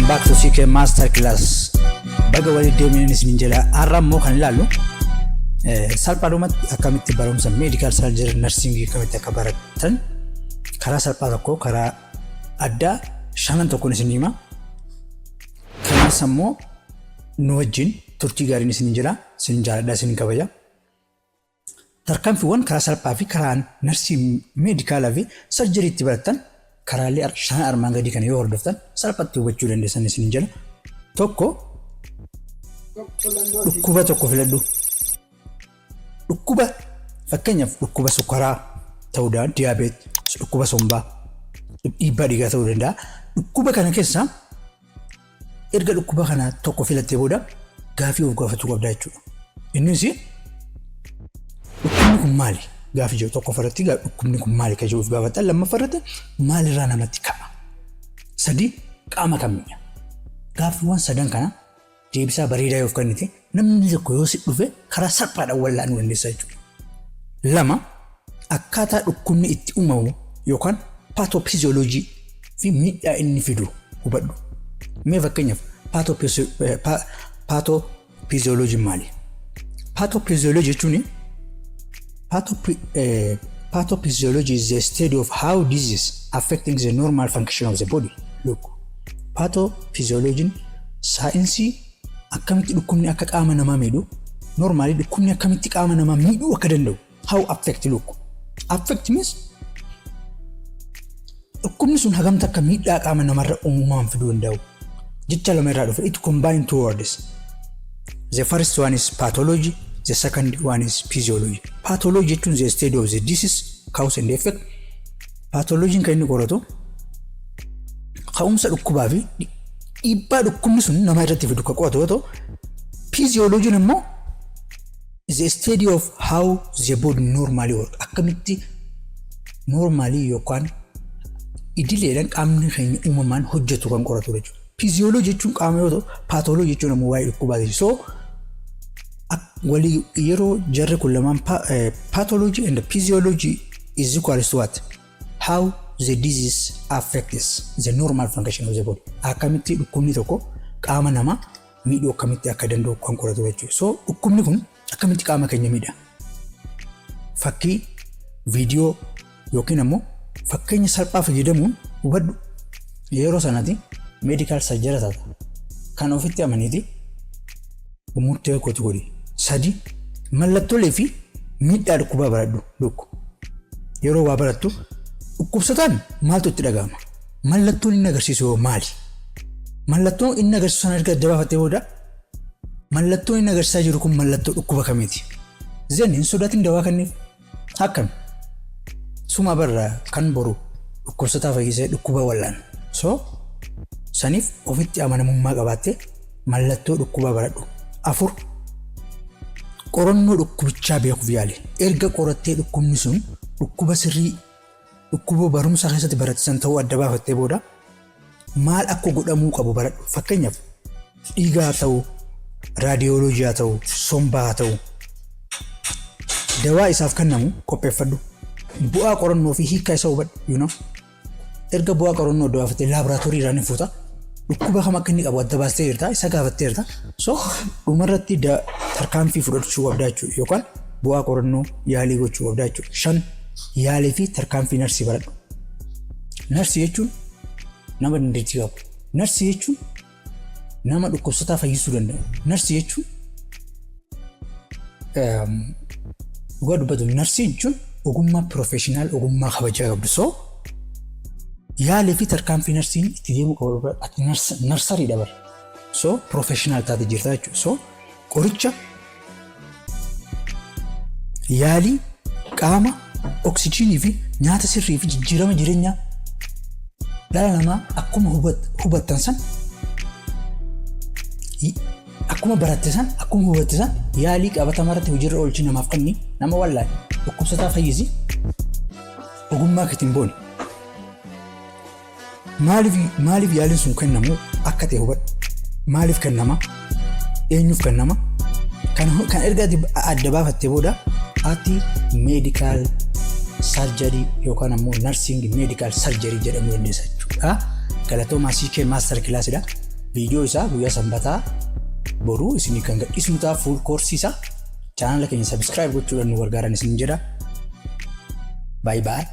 Welcome back to CK Master Class. Baga walii deemeenis minjala arrammoo kan ilaallu salphaadhumatti akkamitti barumsa medical surgery nursing akkamitti akka baratan karaa salphaa tokko karaa addaa shanan tokkoon isin hima. Kanas ammoo nu wajjin turtii gaariin isin jira isin jaaladha isin kabaja. Tarkaanfiiwwan karaa salphaa fi karaa nursing medikaalaa fi surgery itti baratan karaalee shan armaan gadii kana yoo hordoftan salphatti hubachuu dandeessan isin jala. Tokko dhukkuba tokko filadhu. Dhukkuba fakkeenyaaf dhukkuba sukkaaraa ta'uu danda'a, diyaabeetii, dhukkuba sombaa, dhiibbaa dhiigaa ta'uu danda'a. Dhukkuba kana keessa erga dhukkuba kana tokko filattee booda gaafii of gaafachuu qabda jechuudha. Innis dhukkubni kun maali? Gaafii jiru tokko farratti dhukkubni kun maali kan jiruuf gaafatan lammaffaa irratti maalirraa namatti ka'a? Sadii qaama kamiidha? Gaafiiwwan sadan kana deebisaa bareedaa yoo kennite namni tokko yoo si dhufe karaa salphaadhaan wal'aanuu dandeessa jechuudha. Lama akkaataa dhukkubni itti uumamu yookaan paatoofiziyooloojii fi miidhaa inni fidu hubadhu. Mee fakkeenyaaf paatoofiziyooloojii maali? Paatoofiziyooloojii jechuun pathophysiology is the study of how disease affecting the normal function of the body. Look, pathophysiology saayinsii akkamitti dhukkubni akka qaama namaa miidhu, normally dhukkubni akkamitti qaama namaa miidhuu akka danda'u. How affect, look. Affect means dhukkubni sun hagamta akka miidhaa qaama namarra uumamaan fiduu danda'u. Jecha lama irraa dhufe it combine two words. The first one is pathology. The second one is physiology. Pathology is the study of the disease, cause and effect. Pathology kan inni qoratu ka'umsa dhukkubaa fi dhiibbaa dhukkubni sun nama irratti fidu kan qo'atu yoo ta'u, physiology immoo the study of how the body normally works. Akkamitti normally yookaan idileedhaan qaamni keenya uumamaan hojjetu kan qoratu jechuudha. Physiology jechuun qaama yoo ta'u, pathology jechuun immoo waa'ee dhukkubaati. So wali yero jarre kullaman pathology and physiology is equal to what? How the disease affects the normal function of the body. Akkamitti dhukkubni tokko qaama namaa miidhuu akkamitti akka danda'u kan qoratu jechuudha. So dhukkubni kun akkamitti qaama keenya miidha? Fakkii viidiyoo yookiin ammoo fakkeenya salphaa fayyadamuun hubadhu. Yeroo sanatti medical surgery taata kan ofitti amaniiti murtee kootu godhi. Sadi mallattoolee fi miidhaa dhukkubaa baradhu. Lukku yeroo waa barattu dhukkubsataan maaltu itti dhaga'ama? Mallattoon inni agarsiisu maali? Mallattoon inni agarsiisu sana erga adda baafattee booda mallattoon inni agarsiisaa jiru kun mallattoo dhukkuba kamiiti? Zeen hin sodaatin dawaa kenniif. Akkam suma barraa kan boru dhukkubsataa fayyisee dhukkuba wal'aan. So saniif ofitti amanamummaa qabaattee mallattoo dhukkubaa baradhu. Afur qorannoo dhukkubichaa beekuuf yaali. Erga qorattee dhukkubni sun dhukkuba sirrii dhukkuba barumsa keessatti baratisan ta'uu adda baafattee booda maal akka godhamuu qabu baradhu. Fakkeenyaaf dhiigaa haa ta'u, raadiyooloojii haa ta'u, sombaa haa ta'u, dawaa isaaf kennamu qopheeffadhu. Bu'aa qorannoo fi hiikaa isaa hubadhu. Erga bu'aa qorannoo adda baafattee laaboraatoorii irraa ni fuuta. Dhukkuba kam akka inni qabu adda baastee jirta, isa gaafattee jirta. So dhumarratti tarkaanfii fudhachuu qabda jechuudha yookaan bu'aa qorannoo yaalii gochuu qabda jechuudha. 5 yaalii fi tarkaanfii narsii baradhu. Narsii jechuun nama dandeettii qabu. Narsii jechuun nama dhukkubsataa fayyisuu danda'u. Narsii jechuun dhugaa dubbatu. Narsii jechuun ogummaa professional, ogummaa kabajaa qabdu. So yaalii fi tarkaanfii narsiin itti deemuu qabu ati narsarii dabar. So professional taate jirta jechuudha. So qoricha, yaalii, qaama, oksijiinii fi nyaata sirrii fi jijjiirama jireenyaa dhala namaa akkuma hubattan san akkuma baratte san akkuma hubatte san yaalii qabatamaa irratti hojiirra oolchi namaaf kenni nama wallaan dhukkubsataa fayyisi ogummaa keetiin booni. Maaliif yaaliin sun kennamu akka ta'e hubadhu. Maaliif kennama? Eenyuuf kennama? Kan erga adda baafattee booda ati medical surgery yookaan ammoo nursing medical surgery jedhamu dandeessa jechuudha. Galatoomaa CK Master Class dha. viidiyoo isaa guyyaa sanbataa boruu isinii kan gadhiisnu ta'a full course isaa chaanala keenya subscribe gochuudhaan nu gargaaraa isin jedha. Bye bye.